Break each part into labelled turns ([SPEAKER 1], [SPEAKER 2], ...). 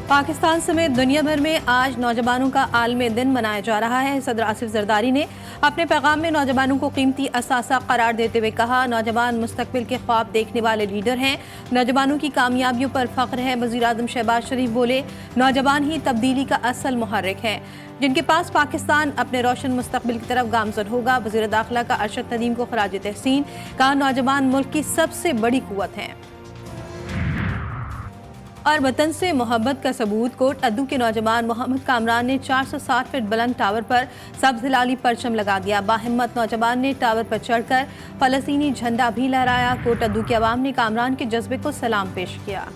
[SPEAKER 1] पाकिस्तान समेत दुनिया भर में आज नौजवानों का आलमी दिन मनाया जा रहा है। सदर आसिफ जरदारी ने अपने पैगाम में नौजवानों को कीमती असासा करार देते हुए कहा, नौजवान मुस्तकबिल के ख्वाब देखने वाले लीडर हैं, नौजवानों की कामयाबियों पर फख्र है। वज़ीर आज़म शहबाज शरीफ बोले, नौजवान ही तब्दीली का असल मुहर्रिक है, जिनके पास पाकिस्तान अपने रोशन मुस्तकबिल की तरफ गामजन होगा। वज़ीर दाखिला का अरशद नदीम को खराज तहसीन, कहा नौजवान मुल्क की सबसे बड़ी कुव्वत हैं और वतन से मोहब्बत का सबूत। कोट अद्दू के नौजवान मोहम्मद कामरान ने 460 फीट बुलंद टावर पर सब्ज हिलाली परचम लगा दिया। बाहिम्मत नौजवान ने टावर पर चढ़कर फलस्तीनी झंडा भी लहराया। कोट अद्दू की आवाम ने कामरान के जज्बे को सलाम पेश किया।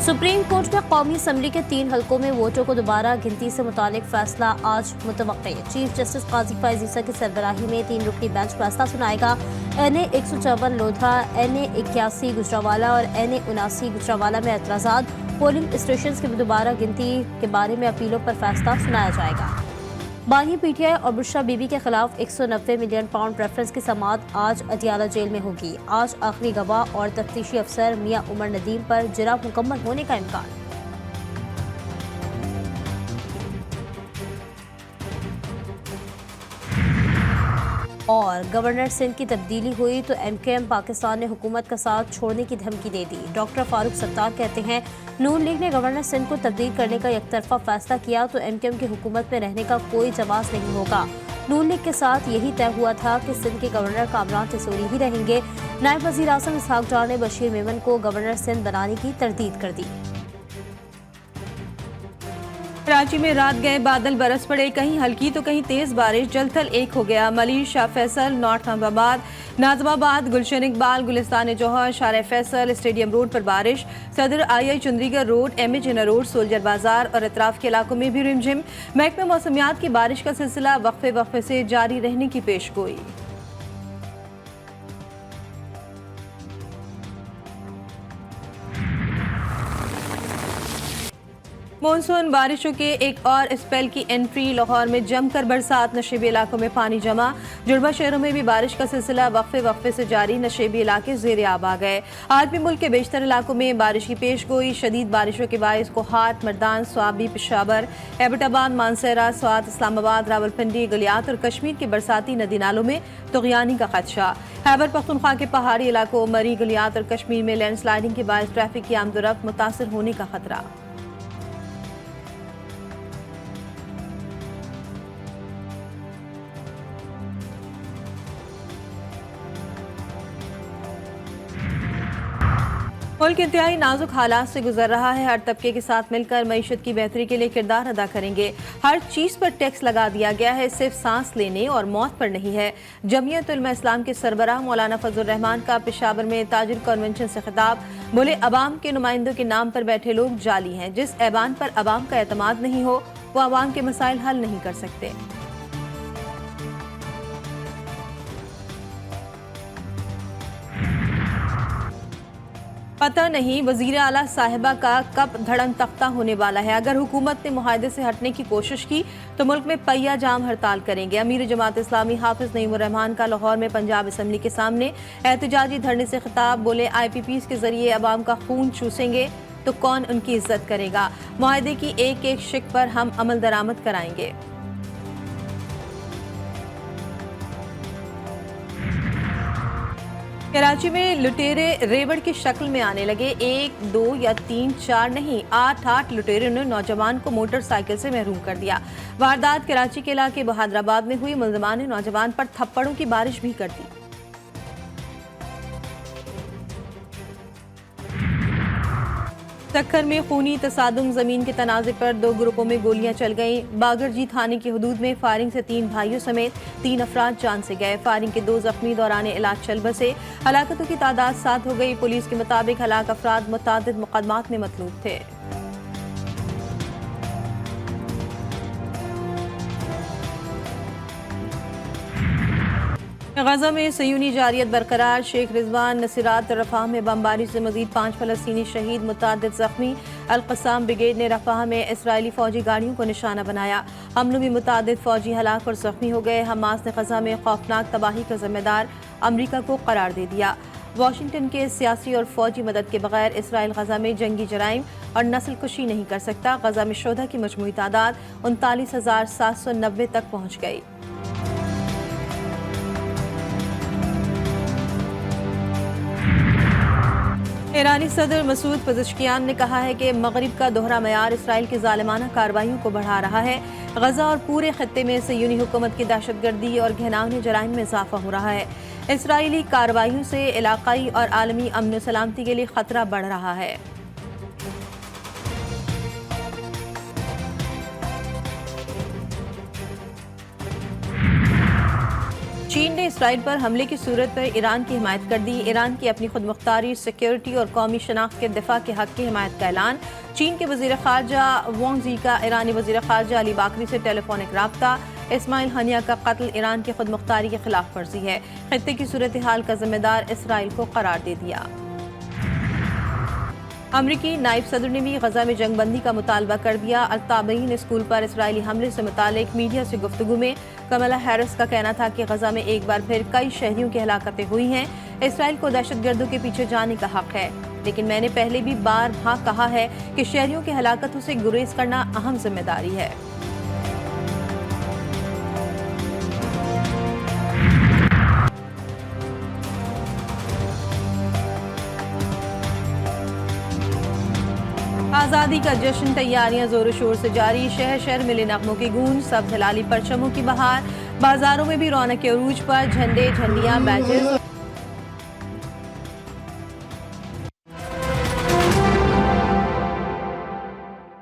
[SPEAKER 2] सुप्रीम कोर्ट में कौमी असम्बली के 3 हलकों में वोटों को दोबारा गिनती से मुतालिक फैसला आज मुतवक्किल है। चीफ जस्टिस काजी फैज़ ईसा की सरबराही में 3 रुकनी बेंच फैसला सुनाएगा। NA 154 लोधा, NA 81 गुजरावाला और NA 79 गुजरावाला में एतराज़ात, पोलिंग स्टेशन की दोबारा गिनती के बारे में अपीलों पर फैसला सुनाया जाएगा। बानी PTI और बुशरा बीबी के खिलाफ 190 मिलियन पाउंड रेफरेंस की समाअत आज अदियाला जेल में होगी। आज आखिरी गवाह और तफ्तीशी अफसर मियां उमर नदीम पर जिरा मुकम्मल होने का इम्कान। और गवर्नर सिंध की तब्दीली हुई तो MKM पाकिस्तान ने हुकूमत का साथ छोड़ने की धमकी दे दी। डॉक्टर फारूक सत्तार कहते हैं, नून लीग ने गवर्नर सिंध को तब्दील करने का एकतरफा फैसला किया तो MKM की हुकूमत में रहने का कोई जवाब नहीं होगा। नून लीग के साथ यही तय हुआ था कि सिंध के गवर्नर कामरान तिसोरी ही रहेंगे। नायब वज़ीर आज़म इसहाक डार ने बशीर मेमन को गवर्नर सिंध बनाने की तरदीद कर दी।
[SPEAKER 1] कराची में रात गए बादल बरस पड़े, कहीं हल्की तो कहीं तेज बारिश, जलथल एक हो गया। मलिर, शाह फैसल, नॉर्थ अहमदाबाद, नाजमाबाद, गुलशन इकबाल, गुलिस्तान जौहर, शार फैसल, स्टेडियम रोड पर बारिश। सदर II चंडीगढ़ रोड, MA जिन्ना रोड, सोल्जर बाजार और अतराफ के इलाकों में भी रिमझिम। महकमे मौसमियात की बारिश का सिलसिला वक्फे वक्फे से जारी रहने की पेशगोई। मानसून बारिशों के एक और स्पेल की एंट्री। लाहौर में जमकर बरसात, नशेबी इलाकों में पानी जमा। जुड़वा शहरों में भी बारिश का सिलसिला वक्फे वक्फे से जारी, नशेबी इलाके ज़ेर आब आ गए। आज भी मुल्क के बेशतर इलाकों में बारिश की पेशगोई। शदीद बारिशों के बायस कोहाट, मर्दान, स्वाबी, पेशावर, एबटाबाद, मानसरा, स्वात, इस्लामाबाद, रावलपिंडी, गलियात और कश्मीर के बरसाती नदी नालों में तुग़यानी का खदशा। खैबर पख्तूनख्वा के पहाड़ी इलाकों मरी, गलियात और कश्मीर में लैंडस्लाइडिंग के बायस ट्रैफिक की आमदोरफ्त मुतासर होने का खतरा। मुल्क इंतहाई नाजुक हालात से गुजर रहा है। हर तबके के साथ मिलकर मईशत की बेहतरी के लिए किरदार अदा करेंगे। हर चीज़ पर टैक्स लगा दिया गया है, सिर्फ सांस लेने और मौत पर नहीं है। जमीयत उलमा इस्लाम के सरबराह मौलाना फजल रहमान का पेशावर में ताजिर कन्वेंशन से खिताब। बोले, अवाम के नुमाइंदों के नाम पर बैठे लोग जाली हैं। जिस ऐवान पर अवाम का एतमाद नहीं हो वो अवाम के मसाइल हल नहीं कर सकते। पता नहीं वज़ीर आला साहिबा का कब धड़म तख्ता होने वाला है। अगर हुकूमत ने मुआहदे से हटने की कोशिश की तो मुल्क में पहिया जाम हड़ताल करेंगे। अमीर जमात इस्लामी हाफिज नईमुर रहमान का लाहौर में पंजाब असम्बली के सामने एहतजाजी धरने से खिताब। बोले, IPPs के जरिए अवाम का खून चूसेंगे तो कौन उनकी इज्जत करेगा। मुआहदे की एक एक शिक पर हम अमल दरामद कराएंगे। कराची में लुटेरे रेवड़ की शक्ल में आने लगे। 1, 2 या 3, 4 नहीं, 8 लुटेरों ने नौजवान को मोटरसाइकिल से महरूम कर दिया। वारदात कराची के इलाके बहादराबाद में हुई। मुल्ज़िमान ने नौजवान पर थप्पड़ों की बारिश भी कर दी। सक्खर में खूनी तसादुम, जमीन के तनाज़े पर 2 ग्रुपों में गोलियां चल गईं। बागरजी थाने की हदूद में फायरिंग से 3 भाइयों समेत 3 अफराद जान से गए। फायरिंग के 2 जख्मी दौरान इलाज चल बसे। हलाकतों की तादाद 7 हो गई। पुलिस के मुताबिक हलाक अफराद मुतअद्दिद मुकदमात में मतलूब थे। गजा में सयूनी जारियत बरकरार। शेख रिजवान नसीरात रफाह में बमबारी से मजीद 5 फलस्तीनी शहीद, मुतअद्दिद जख्मी। अल-क़स्साम ब्रिगेड ने रफाह में इसराइली फौजी गाड़ियों को निशाना बनाया। हमलों में मुतअद्दिद फौजी हलाक और जख्मी हो गए। हमास ने गजा में खौफनाक तबाही का जिम्मेदार अमरीका को करार दे दिया। वाशिंगटन के सियासी और फौजी मदद के बगैर इसराइल गजा में जंगी जराइम और नस्ल कुशी नहीं कर सकता। गजा में शोधा की मजमूई तादाद 39,790 तक पहुँच गई। ईरानी सदर मसूद पज़ेश्कियान ने कहा है कि मगरिब का दोहरा मयार इसराइल की जालिमाना कार्रवाइयों को बढ़ा रहा है। गजा और पूरे खत्ते में सयूनी हुकूमत की दहशतगर्दी और घिनौने जराइम में इजाफा हो रहा है। इसराइली कार्रवाइयों से इलाकाई और आलमी अमन सलामती के लिए खतरा बढ़ रहा है। चीन ने इसराइल पर हमले की सूरत पर ईरान की हिमायत कर दी। ईरान की अपनी खुद मुख्तारी, सिक्योरिटी और कौमी शनाख्त के दिफा के हक की हिमायत का ऐलान। चीन के वज़ीर ख़ारजा वांग ज़ी का ईरानी वज़ीर ख़ारजा अली बाकरी से टेलीफोनिक राब्ता। इस्माइल हनिया का कत्ल ईरान की खुद मुख्तारी की खिलाफ वर्जी है। खित्ते की सूरत हाल का जिम्मेदार इसराइल को करार दे दिया। अमरीकी नायब सदर ने भी गजा में जंगबंदी का मुतालबा कर दिया। अल-ताबईन स्कूल पर इसराइली हमले से मुतालिक मीडिया से गुफ्तगू में कमला हैरिस का कहना था कि गजा में एक बार फिर कई शहरियों की हलाकतें हुई हैं। इसराइल को दहशतगर्दों के पीछे जाने का हक है, लेकिन मैंने पहले भी बार कहा है कि शहरियों की हलाकतों से गुरेज करना अहम जिम्मेदारी है। आज़ादी का जश्न, तैयारियां जोरों शोर से जारी। शहर शहर मिले नगमों की गूंज, सब हिलाली परचमों की बहार। बाजारों में भी रौनक के उरूज पर झंडे, झंडियां, बैचेस